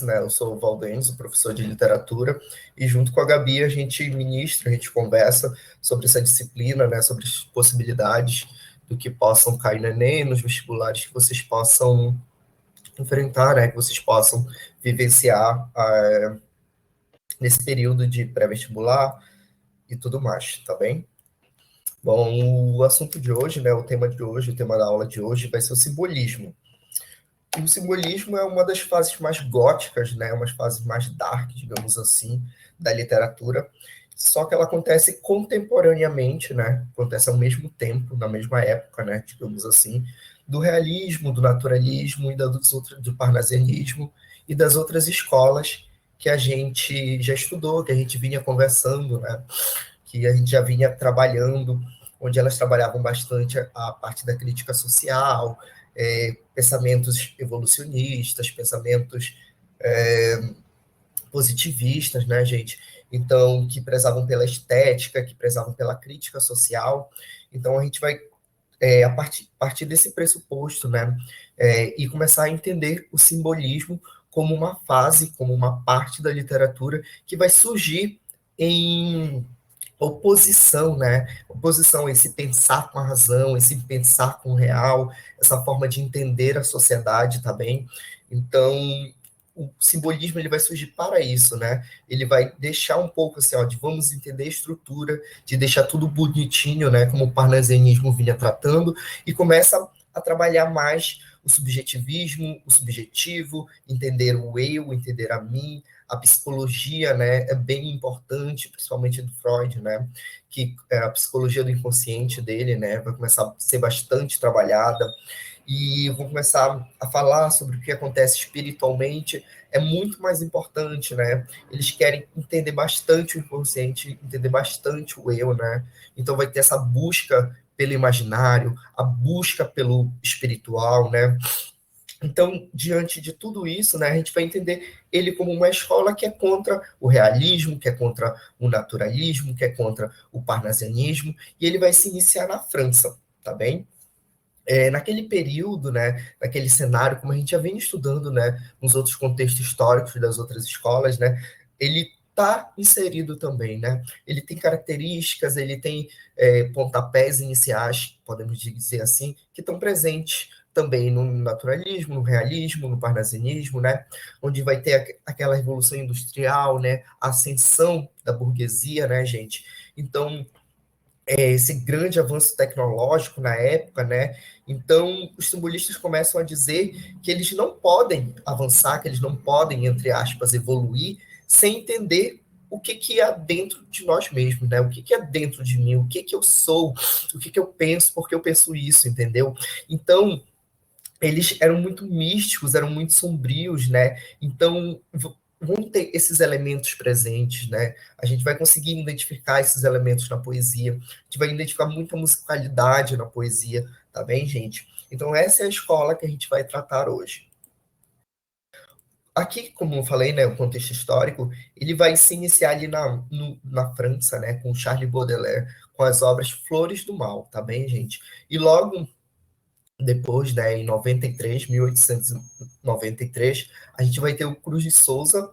né? Eu sou o Valdenes, o professor de literatura, e junto com a Gabi a gente ministra, a gente conversa sobre essa disciplina, né? Sobre as possibilidades do que possam cair no Enem, nos vestibulares que vocês possam enfrentar, né? Que vocês possam vivenciar nesse período de pré-vestibular e tudo mais, tá bem? Bom, o assunto de hoje, né? O tema de hoje, o tema da aula de hoje vai ser o simbolismo. E o simbolismo é uma das fases mais góticas, né? Uma das fases mais dark, digamos assim, da literatura. Só que ela acontece contemporaneamente, né? Acontece ao mesmo tempo, na mesma época, né? Digamos assim, do realismo, do naturalismo e do parnasianismo e das outras escolas que a gente já estudou, que a gente vinha conversando, né? Que a gente já vinha trabalhando, onde elas trabalhavam bastante a parte da crítica social, pensamentos evolucionistas, pensamentos positivistas, né, gente? Então, que prezavam pela estética, que prezavam pela crítica social. Então, a gente vai, partir desse pressuposto, né, e começar a entender o simbolismo como uma fase, como uma parte da literatura que vai surgir em oposição, né? Oposição a esse pensar com a razão, esse pensar com o real, essa forma de entender a sociedade, tá bem? Então, o simbolismo ele vai surgir para isso, né? Ele vai deixar um pouco assim, ó, de vamos entender a estrutura, de deixar tudo bonitinho, né? Como o parnasianismo vinha tratando, e começa a trabalhar mais o subjetivismo, o subjetivo, entender o eu, entender a mim, a psicologia, né, é bem importante, principalmente do Freud, né, que a psicologia do inconsciente dele, né, vai começar a ser bastante trabalhada, e vou começar a falar sobre o que acontece espiritualmente, é muito mais importante, né, eles querem entender bastante o inconsciente, entender bastante o eu, né, então vai ter essa busca pelo imaginário, a busca pelo espiritual, né, então, diante de tudo isso, né, a gente vai entender ele como uma escola que é contra o realismo, que é contra o naturalismo, que é contra o parnasianismo, e ele vai se iniciar na França, tá bem? Naquele período, né, naquele cenário, como a gente já vem estudando, né, nos outros contextos históricos das outras escolas, né, ele está inserido também, né? Ele tem características, ele tem pontapés iniciais, podemos dizer assim, que estão presentes também no naturalismo, no realismo, no parnasianismo, né? Onde vai ter aquela revolução industrial, né? A ascensão da burguesia, né, gente? Então, esse grande avanço tecnológico na época, né? Então, os simbolistas começam a dizer que eles não podem avançar, que eles não podem, entre aspas, evoluir sem entender o que há dentro de nós mesmos, né? O que há dentro de mim, o que eu sou, o que eu penso, porque eu penso isso, entendeu? Então, eles eram muito místicos, eram muito sombrios, né? Então, vão ter esses elementos presentes, né? A gente vai conseguir identificar esses elementos na poesia, a gente vai identificar muita musicalidade na poesia, tá bem, gente? Então, essa é a escola que a gente vai tratar hoje. Aqui, como eu falei, né, o contexto histórico, ele vai se iniciar ali na França, né, com Charles Baudelaire, com as obras Flores do Mal, tá bem, gente? E logo depois, né, em 93, 1893, a gente vai ter o Cruz de Souza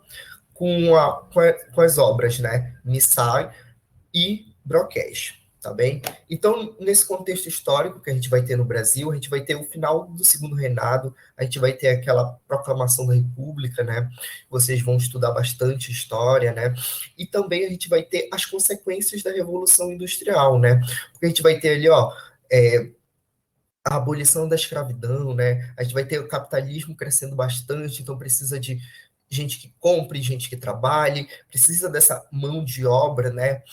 com as obras, né, Missai e Broquês, tá bem? Então, nesse contexto histórico que a gente vai ter no Brasil, a gente vai ter o final do Segundo Reinado, a gente vai ter aquela proclamação da República, né? Vocês vão estudar bastante história, né? E também a gente vai ter as consequências da Revolução Industrial, né? Porque a gente vai ter ali, ó, a abolição da escravidão, né? A gente vai ter o capitalismo crescendo bastante, então precisa de gente que compre, gente que trabalhe, precisa dessa mão de obra, né?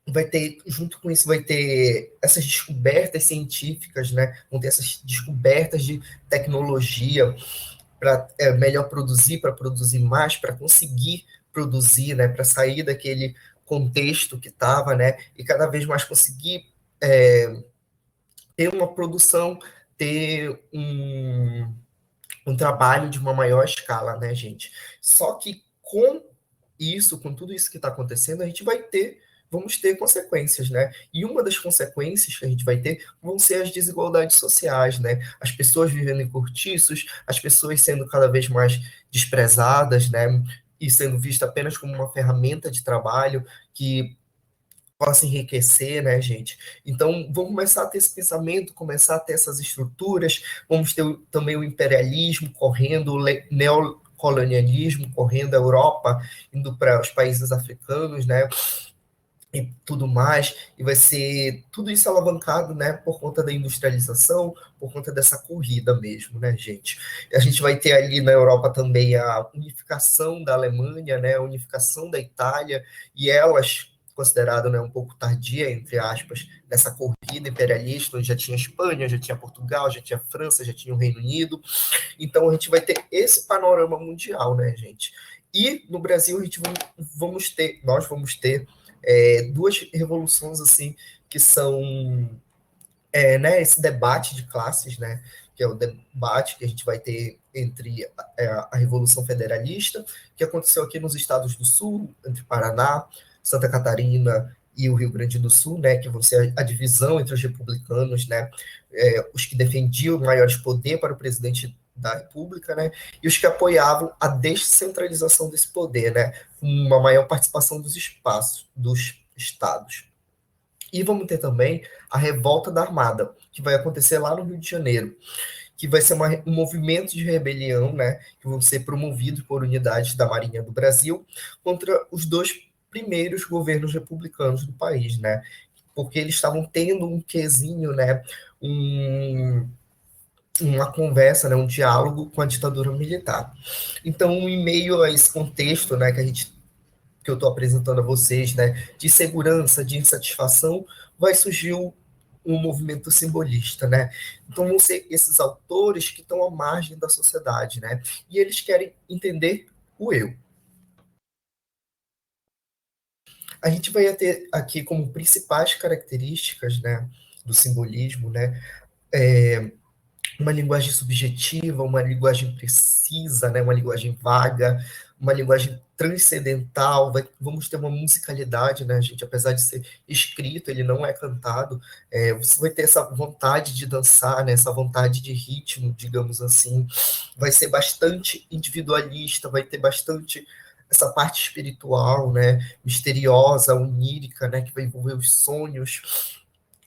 Vai ter, junto com isso, vai ter essas descobertas científicas, né? Vão ter essas descobertas de tecnologia para melhor produzir, para produzir mais, para conseguir produzir, né? Para sair daquele contexto que estava, né? E cada vez mais conseguir ter uma produção, ter um trabalho de uma maior escala, né, gente? Só que com isso, com tudo isso que está acontecendo, a gente vai ter vamos ter consequências, né? E uma das consequências que a gente vai ter vão ser as desigualdades sociais, né? As pessoas vivendo em cortiços, as pessoas sendo cada vez mais desprezadas, né? E sendo vista apenas como uma ferramenta de trabalho que possa enriquecer, né, gente? Então, vamos começar a ter esse pensamento, começar a ter essas estruturas, vamos ter também o imperialismo correndo, o neocolonialismo correndo, a Europa indo para os países africanos, né? E tudo mais, e vai ser tudo isso alavancado, né, por conta da industrialização, por conta dessa corrida mesmo, né, gente? A gente vai ter ali na Europa também a unificação da Alemanha, né, a unificação da Itália, e elas considerado, né, um pouco tardia, entre aspas, nessa corrida imperialista, onde já tinha Espanha, já tinha Portugal, já tinha França, já tinha o Reino Unido. Então a gente vai ter esse panorama mundial, né, gente? E no Brasil a gente nós vamos ter duas revoluções assim que são né, esse debate de classes, né, que é o debate que a gente vai ter entre a Revolução Federalista, que aconteceu aqui nos estados do Sul, entre Paraná, Santa Catarina e o Rio Grande do Sul, né, que vão ser a divisão entre os republicanos, né, os que defendiam maiores poder para o presidente da República, né, e os que apoiavam a descentralização desse poder, né, uma maior participação dos espaços, dos estados. E vamos ter também a Revolta da Armada, que vai acontecer lá no Rio de Janeiro, que vai ser um movimento de rebelião, né, que vão ser promovidos por unidades da Marinha do Brasil contra os dois primeiros governos republicanos do país, né, porque eles estavam tendo um quesinho, né, um, uma conversa, né, um diálogo com a ditadura militar. Então, em meio a esse contexto, né, que eu estou apresentando a vocês, né, de segurança, de insatisfação, vai surgir um movimento simbolista, né? Então vão ser esses autores que estão à margem da sociedade, né? E eles querem entender o eu. A gente vai ter aqui como principais características, né, do simbolismo, né, uma linguagem subjetiva, uma linguagem precisa, né, uma linguagem vaga, uma linguagem transcendental, vamos ter uma musicalidade, né, gente, apesar de ser escrito, ele não é cantado, você vai ter essa vontade de dançar, né, essa vontade de ritmo, digamos assim, vai ser bastante individualista, vai ter bastante essa parte espiritual, né, misteriosa, onírica, né, que vai envolver os sonhos,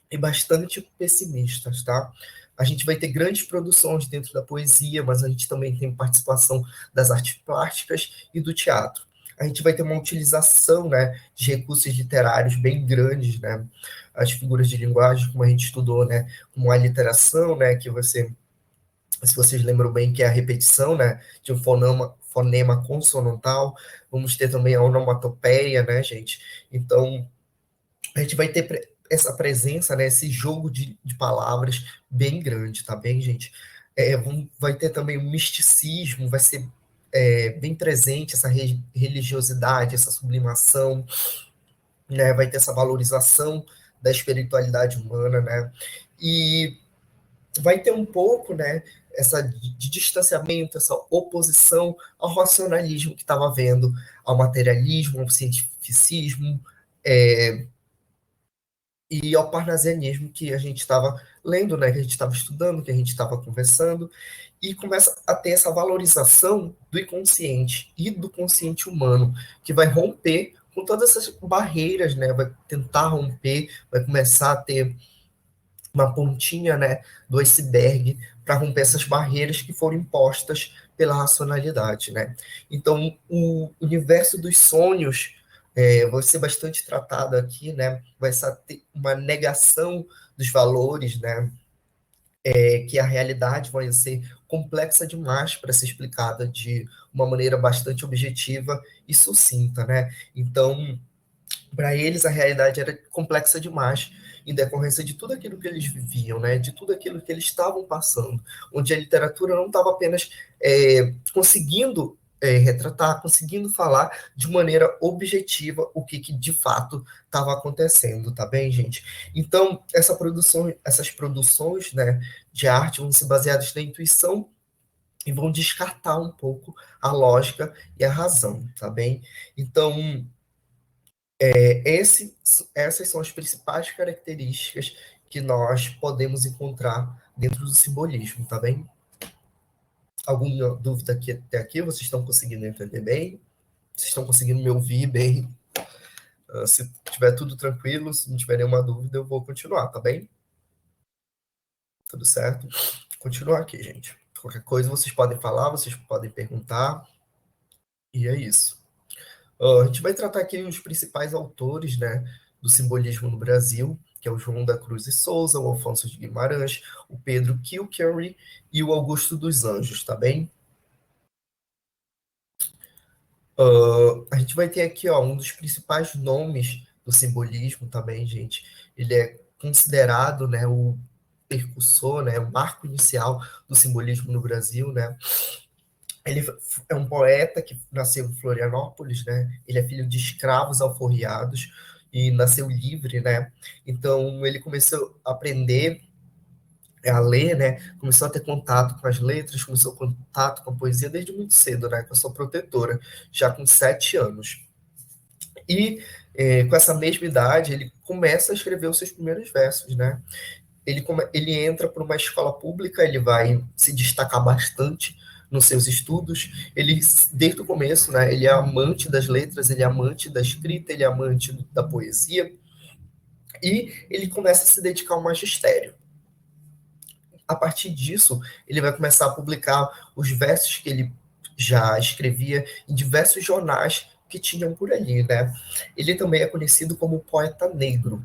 e bastante pessimistas, tá? A gente vai ter grandes produções dentro da poesia, mas a gente também tem participação das artes plásticas e do teatro. A gente vai ter uma utilização, né, de recursos literários bem grandes, né? As figuras de linguagem, como a gente estudou, né, como a literação, né, que você, se vocês lembram bem, que é a repetição, né, de um fonema consonantal. Vamos ter também a onomatopeia, né, gente? Então, a gente vai ter essa presença, né, esse jogo de palavras bem grande, tá bem, gente? Vai ter também o misticismo, vai ser bem presente essa religiosidade, essa sublimação, né? Vai ter essa valorização da espiritualidade humana, né? E vai ter um pouco, né, essa de distanciamento, essa oposição ao racionalismo que estava havendo, ao materialismo, ao cientificismo, e ao parnasianismo que a gente estava lendo, né, que a gente estava estudando, que a gente estava conversando, e começa a ter essa valorização do inconsciente e do consciente humano, que vai romper com todas essas barreiras, né, vai tentar romper, vai começar a ter uma pontinha, né, do iceberg para romper essas barreiras que foram impostas pela racionalidade, né? Então, o universo dos sonhos vai ser bastante tratado aqui, né? Vai ser uma negação dos valores, né? Que a realidade vai ser complexa demais para ser explicada de uma maneira bastante objetiva e sucinta, né? Então, para eles a realidade era complexa demais em decorrência de tudo aquilo que eles viviam, né, de tudo aquilo que eles estavam passando, onde a literatura não estava apenas conseguindo retratar, conseguindo falar de maneira objetiva o que de fato estava acontecendo, tá bem, gente? Então, essas produções, né, de arte vão ser baseadas na intuição e vão descartar um pouco a lógica e a razão, tá bem? Então, Essas são as principais características que nós podemos encontrar dentro do simbolismo, tá bem? Alguma dúvida aqui até aqui? Vocês estão conseguindo entender bem? Vocês estão conseguindo me ouvir bem? Se tiver tudo tranquilo, se não tiver nenhuma dúvida, eu vou continuar, tá bem? Tudo certo? Continuar aqui, gente. Qualquer coisa vocês podem falar, vocês podem perguntar, e é isso. A gente vai tratar aqui os principais autores, né, do simbolismo no Brasil, que é o João da Cruz e Souza, o Alfonso de Guimarães, o Pedro Kilkerry e o Augusto dos Anjos, tá bem? A gente vai ter aqui, ó, um dos principais nomes do simbolismo também, gente. Ele é considerado, né, o percussor, né, o marco inicial do simbolismo no Brasil, né? Ele é um poeta que nasceu em Florianópolis, né? Ele é filho de escravos alforriados e nasceu livre, né? Então ele começou a aprender a ler, né? Começou a ter contato com as letras, começou a ter contato com a poesia desde muito cedo, né? Com a sua protetora, já com 7 anos. E com essa mesma idade, ele começa a escrever os seus primeiros versos, né? Ele entra para uma escola pública, ele vai se destacar bastante nos seus estudos. Ele, desde o começo, né, ele é amante das letras, ele é amante da escrita, ele é amante da poesia, e ele começa a se dedicar ao magistério. A partir disso, ele vai começar a publicar os versos que ele já escrevia em diversos jornais que tinham por ali, né? Ele também é conhecido como poeta negro.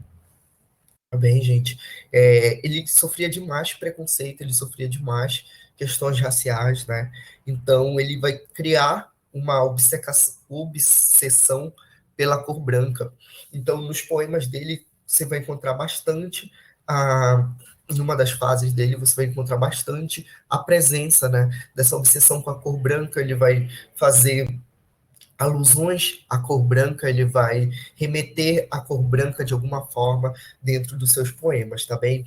Bem, gente, ele sofria demais preconceito, ele sofria demais questões raciais, né? Então, ele vai criar uma obsessão pela cor branca. Então, nos poemas dele, você vai encontrar bastante, numa das fases dele, você vai encontrar bastante a presença, né, dessa obsessão com a cor branca. Ele vai fazer alusões à cor branca, ele vai remeter à cor branca de alguma forma dentro dos seus poemas, tá bem?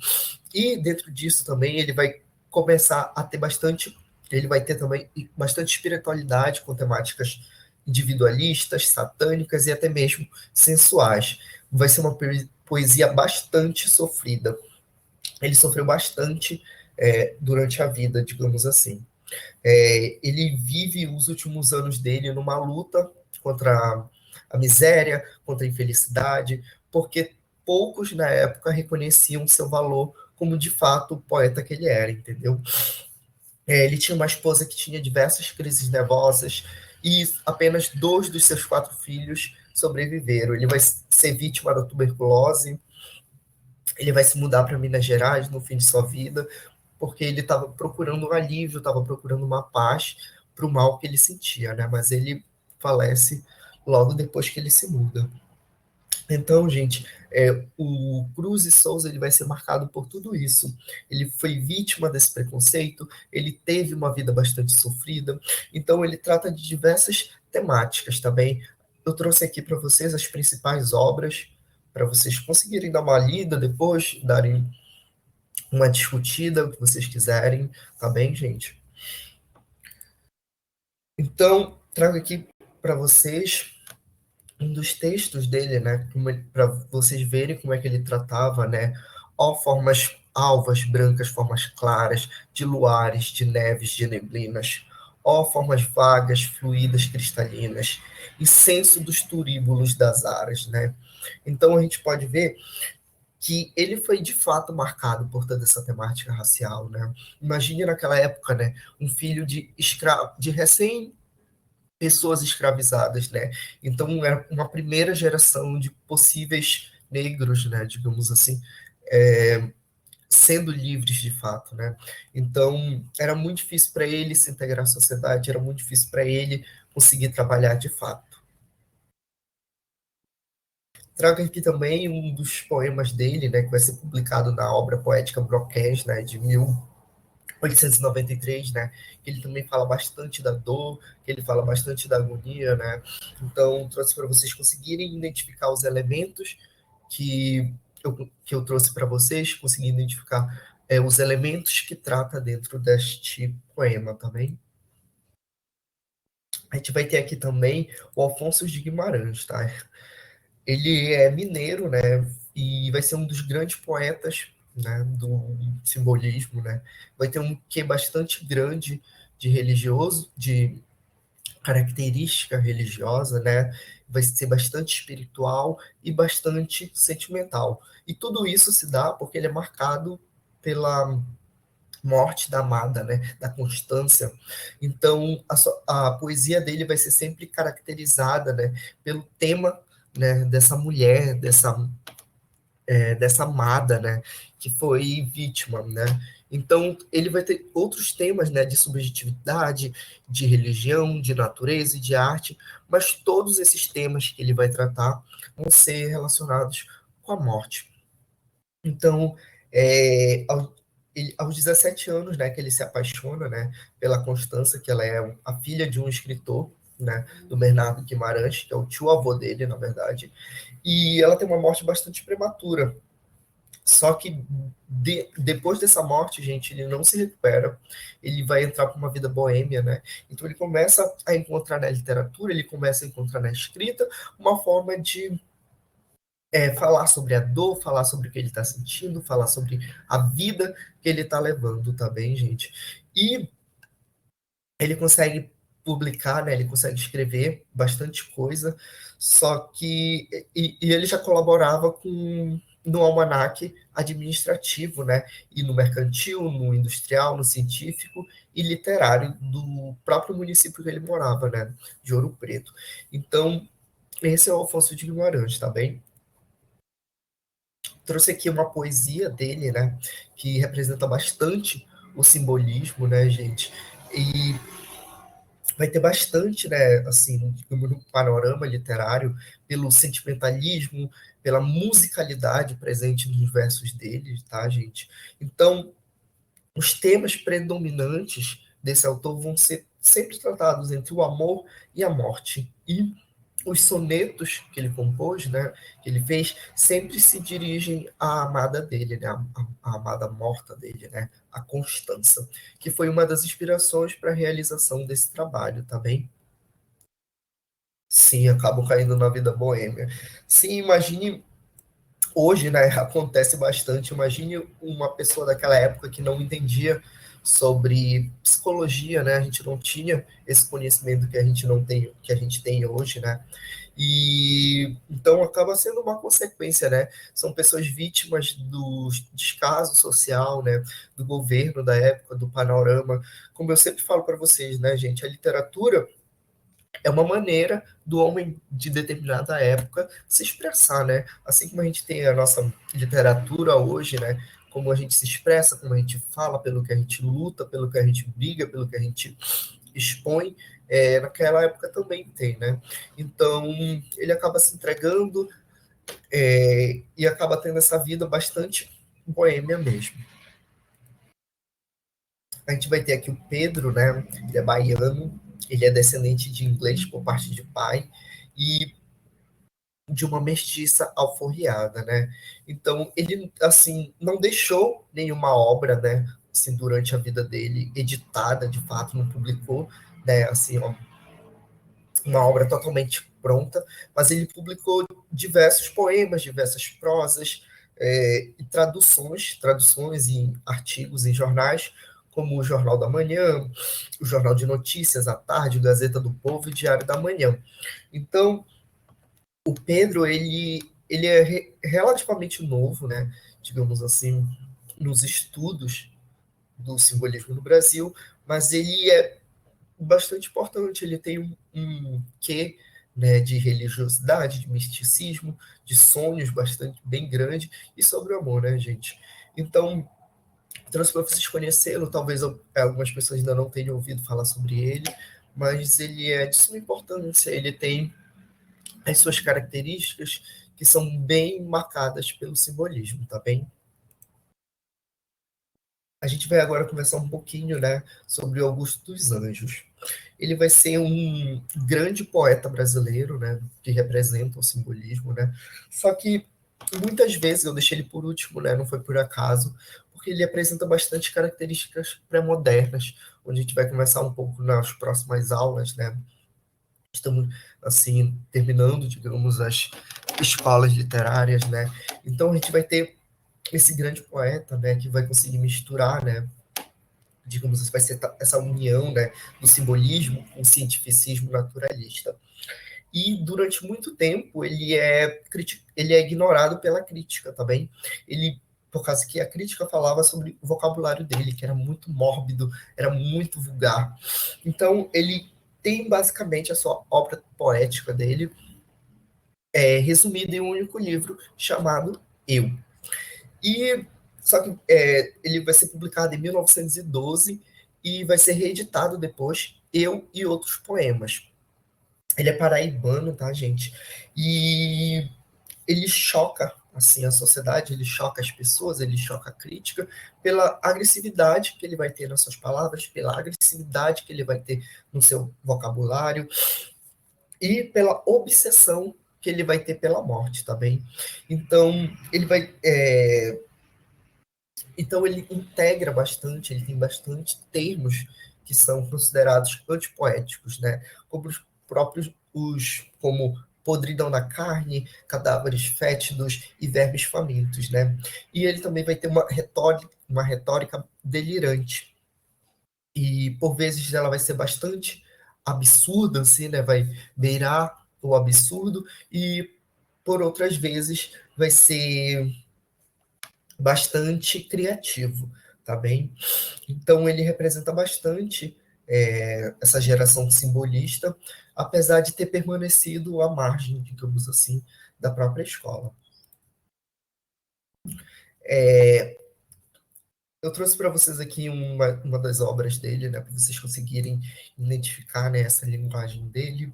E dentro disso também ele vai começar a ter bastante, ele vai ter também bastante espiritualidade com temáticas individualistas, satânicas e até mesmo sensuais. Vai ser uma poesia bastante sofrida. Ele sofreu bastante durante a vida, digamos assim. Ele vive os últimos anos dele numa luta contra a miséria, contra a infelicidade, porque poucos na época reconheciam seu valor como de fato o poeta que ele era, entendeu? Ele tinha uma esposa que tinha diversas crises nervosas e apenas 2 dos seus 4 filhos sobreviveram. Ele vai ser vítima da tuberculose, ele vai se mudar para Minas Gerais no fim de sua vida, porque ele estava procurando um alívio, estava procurando uma paz para o mal que ele sentia, né? Mas ele falece logo depois que ele se muda. Então, gente, o Cruz e Souza ele vai ser marcado por tudo isso. Ele foi vítima desse preconceito, ele teve uma vida bastante sofrida, então ele trata de diversas temáticas, tá bem? Eu trouxe aqui para vocês as principais obras, para vocês conseguirem dar uma lida depois, darem uma discutida, o que vocês quiserem, tá bem, gente? Então, trago aqui para vocês um dos textos dele, né, para vocês verem como é que ele tratava, né, ó, formas alvas, brancas, formas claras, de luares, de neves, de neblinas, ó, formas vagas, fluídas, cristalinas, e senso dos turíbulos das aras, né? Então a gente pode ver que ele foi de fato marcado por toda essa temática racial, né? Imagine naquela época, né, um filho de escravo, de recém pessoas escravizadas, né? Então era uma primeira geração de possíveis negros, né, digamos assim, é, sendo livres de fato, né? Então era muito difícil para ele se integrar à sociedade, era muito difícil para ele conseguir trabalhar de fato. Trago aqui também um dos poemas dele, né, que vai ser publicado na obra poética Broquéns, né, de 1893, né, que ele também fala bastante da dor, que ele fala bastante da agonia, né. Então, trouxe para vocês conseguirem identificar os elementos que que eu trouxe para vocês, conseguir identificar os elementos que trata dentro deste poema também. A gente vai ter aqui também o Alfonso de Guimarães, tá? Ele é mineiro, né? E vai ser um dos grandes poetas, né, do simbolismo, né? Vai ter um quê bastante grande de religioso, de característica religiosa, né? Vai ser bastante espiritual e bastante sentimental. E tudo isso se dá porque ele é marcado pela morte da amada, né? Da Constância. Então, a poesia dele vai ser sempre caracterizada, né? Pelo tema, né? Dessa mulher, dessa amada, né? Que foi vítima, né? Então, ele vai ter outros temas, né, de subjetividade, de religião, de natureza e de arte, mas todos esses temas que ele vai tratar vão ser relacionados com a morte. Então, aos 17 anos, né, que ele se apaixona, né, pela Constança, que ela é a filha de um escritor, né, do Bernardo Guimarães, que é o tio-avô dele, na verdade, e ela tem uma morte bastante prematura. Só que depois dessa morte, gente, ele não se recupera, ele vai entrar para uma vida boêmia, né? Então ele começa a encontrar na literatura, ele começa a encontrar na escrita uma forma de falar sobre a dor, falar sobre o que ele está sentindo, falar sobre a vida que ele está levando, tá bem, gente? E ele consegue publicar, né? Ele consegue escrever bastante coisa, só que e ele já colaborava com no almanaque administrativo, né? E no mercantil, no industrial, no científico e literário do próprio município que ele morava, né? De Ouro Preto. Então, esse é o Afonso de Guimarães, tá bem? Trouxe aqui uma poesia dele, né? Que representa bastante o simbolismo, né, gente? E vai ter bastante, né, assim, no panorama literário, pelo sentimentalismo, pela musicalidade presente nos versos dele, tá, gente? Então, os temas predominantes desse autor vão ser sempre tratados entre o amor e a morte. E os sonetos que ele compôs, né, que ele fez, sempre se dirigem à amada dele, né, à amada morta dele, né, a Constança, que foi uma das inspirações para a realização desse trabalho, tá bem? Sim, acabam caindo na vida boêmia. Sim, imagine hoje, né, acontece bastante. Imagine uma pessoa daquela época que não entendia sobre psicologia, né? A gente não tinha esse conhecimento que a gente não tem, que a gente tem hoje, né? E então acaba sendo uma consequência, né? São pessoas vítimas do descaso social, né? Do governo da época, do panorama. Como eu sempre falo para vocês, né, gente? A literatura é uma maneira do homem de determinada época se expressar, né? Assim como a gente tem a nossa literatura hoje, né? Como a gente se expressa, como a gente fala, pelo que a gente luta, pelo que a gente briga, pelo que a gente expõe, naquela época também tem, né? Então, ele acaba se entregando e acaba tendo essa vida bastante boêmia mesmo. A gente vai ter aqui o Pedro, né? Ele é baiano, ele é descendente de inglês por parte de pai, e de uma mestiça alforriada, né? Então, ele, assim, não deixou nenhuma obra, né, assim, durante a vida dele, editada, de fato, não publicou, né, assim, ó, uma obra totalmente pronta, mas ele publicou diversos poemas, diversas prosas, e traduções em artigos em jornais, como o Jornal da Manhã, o Jornal de Notícias à Tarde, o Gazeta do Povo e o Diário da Manhã. Então, o Pedro, ele é relativamente novo, né, digamos assim, nos estudos do simbolismo no Brasil, mas ele é bastante importante, ele tem um quê, né, de religiosidade, de misticismo, de sonhos bastante bem grande e sobre o amor, né, gente? Então, trouxe para vocês conhecê-lo, talvez algumas pessoas ainda não tenham ouvido falar sobre ele, mas ele é de suma importância, ele tem as suas características que são bem marcadas pelo simbolismo, tá bem? A gente vai agora conversar um pouquinho, né, sobre o Augusto dos Anjos. Ele vai ser um grande poeta brasileiro, né, que representa o simbolismo, né? Só que muitas vezes eu deixei ele por último, né, não foi por acaso, porque ele apresenta bastante características pré-modernas, onde a gente vai conversar um pouco nas próximas aulas, né? Estamos assim terminando, digamos, escolas literárias, né? Então a gente vai ter esse grande poeta, né, que vai conseguir misturar, né, digamos assim, vai ser essa união, né, do simbolismo com o cientificismo naturalista. E durante muito tempo ele é ignorado pela crítica também. Ele por causa que a crítica falava sobre o vocabulário dele, que era muito mórbido, era muito vulgar. Então ele tem basicamente a sua obra poética dele resumida em um único livro chamado Eu. E só que ele vai ser publicado em 1912 e vai ser reeditado depois, Eu e Outros Poemas. Ele é paraibano, tá, gente? E ele choca assim a sociedade, ele choca as pessoas, ele choca a crítica pela agressividade que ele vai ter nas suas palavras, pela agressividade que ele vai ter no seu vocabulário e pela obsessão que ele vai ter pela morte, tá bem? Então ele integra bastante, ele tem bastante termos que são considerados antipoéticos, né? Como os próprios como podridão na carne, cadáveres fétidos e vermes famintos, né? E ele também vai ter uma retórica delirante. E por vezes ela vai ser bastante absurda, assim, né? Vai beirar o absurdo e por outras vezes vai ser bastante criativo, tá bem? Então ele representa bastante essa geração simbolista, apesar de ter permanecido à margem, digamos assim, da própria escola. Eu trouxe para vocês aqui uma das obras dele, né, para vocês conseguirem identificar, né, essa linguagem dele,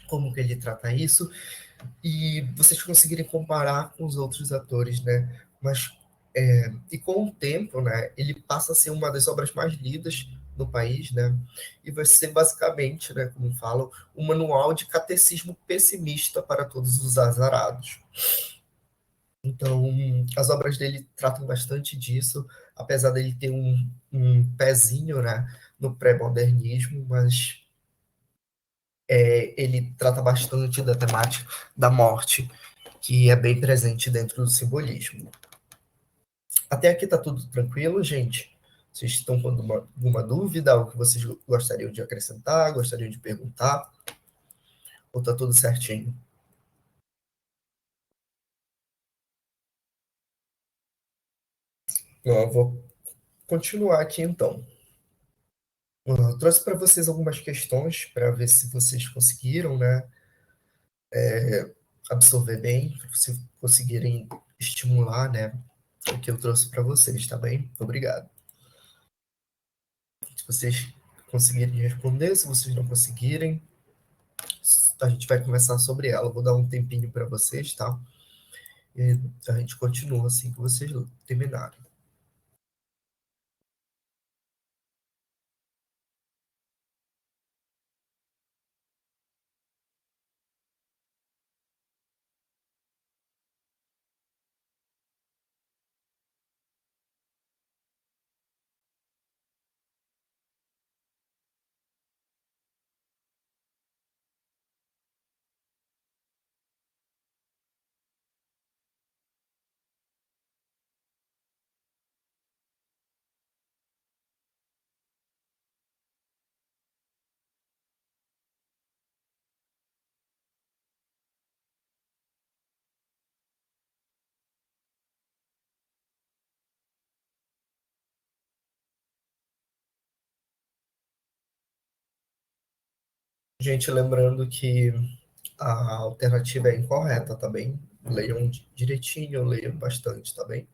como que ele trata isso, e vocês conseguirem comparar com os outros atores, né? Mas e com o tempo, né, ele passa a ser uma das obras mais lidas no país, né? E vai ser basicamente, né, como falam, um manual de catecismo pessimista para todos os azarados. Então, as obras dele tratam bastante disso, apesar dele ter um pezinho, né, no pré-modernismo, mas ele trata bastante da temática da morte, que é bem presente dentro do simbolismo. Até aqui tá tudo tranquilo, gente? Vocês estão com alguma dúvida, algo que vocês gostariam de acrescentar, gostariam de perguntar? Ou tá tudo certinho? Eu vou continuar aqui então. Eu trouxe para vocês algumas questões para ver se vocês conseguiram, né, absorver bem, se conseguirem estimular, né, o que eu trouxe para vocês, tá bem? Obrigado. Se vocês conseguirem responder, se vocês não conseguirem, a gente vai conversar sobre ela. Vou dar um tempinho para vocês, tá? E a gente continua assim que vocês terminarem. Gente, lembrando que a alternativa é incorreta, tá bem? Leiam direitinho, leiam bastante, tá bem?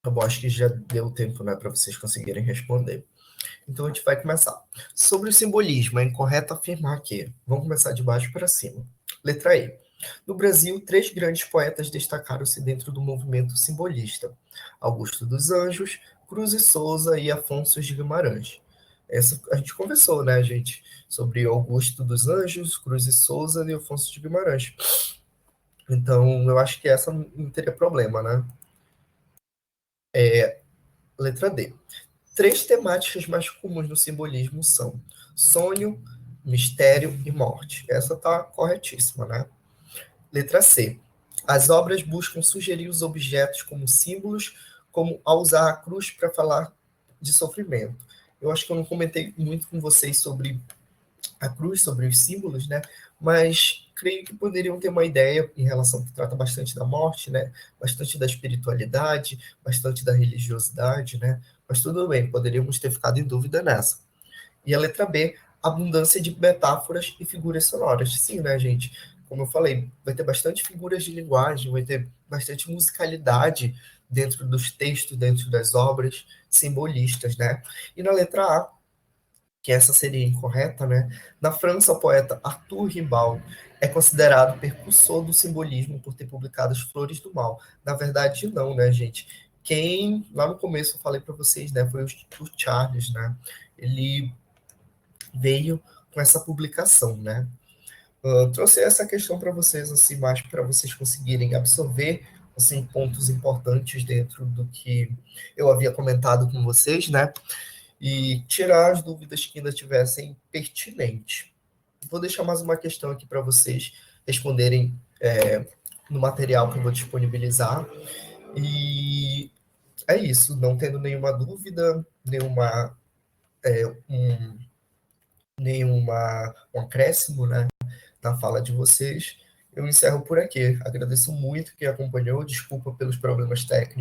Eu acho que já deu tempo, né, para vocês conseguirem responder. Então a gente vai começar. Sobre o simbolismo, é incorreto afirmar que. Vamos começar de baixo para cima. Letra E. No Brasil, três grandes poetas destacaram-se dentro do movimento simbolista: Augusto dos Anjos, Cruz e Souza e Afonso de Guimarães. Essa a gente conversou, né, gente, sobre Augusto dos Anjos, Cruz e Souza e Afonso de Guimarães. Então, eu acho que essa não teria problema, né? Letra D. Três temáticas mais comuns no simbolismo são sonho, mistério e morte. Essa tá corretíssima, né? Letra C. As obras buscam sugerir os objetos como símbolos, como ao usar a cruz para falar de sofrimento. Eu acho que eu não comentei muito com vocês sobre a cruz, sobre os símbolos, né? Mas creio que poderiam ter uma ideia em relação que trata bastante da morte, né? Bastante da espiritualidade, bastante da religiosidade, né? Mas tudo bem, poderíamos ter ficado em dúvida nessa. E a letra B, abundância de metáforas e figuras sonoras. Sim, né, gente? Como eu falei, vai ter bastante figuras de linguagem, vai ter bastante musicalidade dentro dos textos, dentro das obras simbolistas, né? E na letra A, que essa seria incorreta, né? Na França, o poeta Arthur Rimbaud é considerado precursor do simbolismo por ter publicado As Flores do Mal. Na verdade, não, né, gente? Quem, lá no começo eu falei para vocês, né, foi o Charles, né? Ele veio com essa publicação, né? Trouxe essa questão para vocês, assim, mais para vocês conseguirem absorver, assim, pontos importantes dentro do que eu havia comentado com vocês, né? E tirar as dúvidas que ainda tivessem pertinentes. Vou deixar mais uma questão aqui para vocês responderem no material que eu vou disponibilizar. E é isso, não tendo nenhuma dúvida, um, um acréscimo, né, na fala de vocês, eu encerro por aqui. Agradeço muito quem acompanhou, desculpa pelos problemas técnicos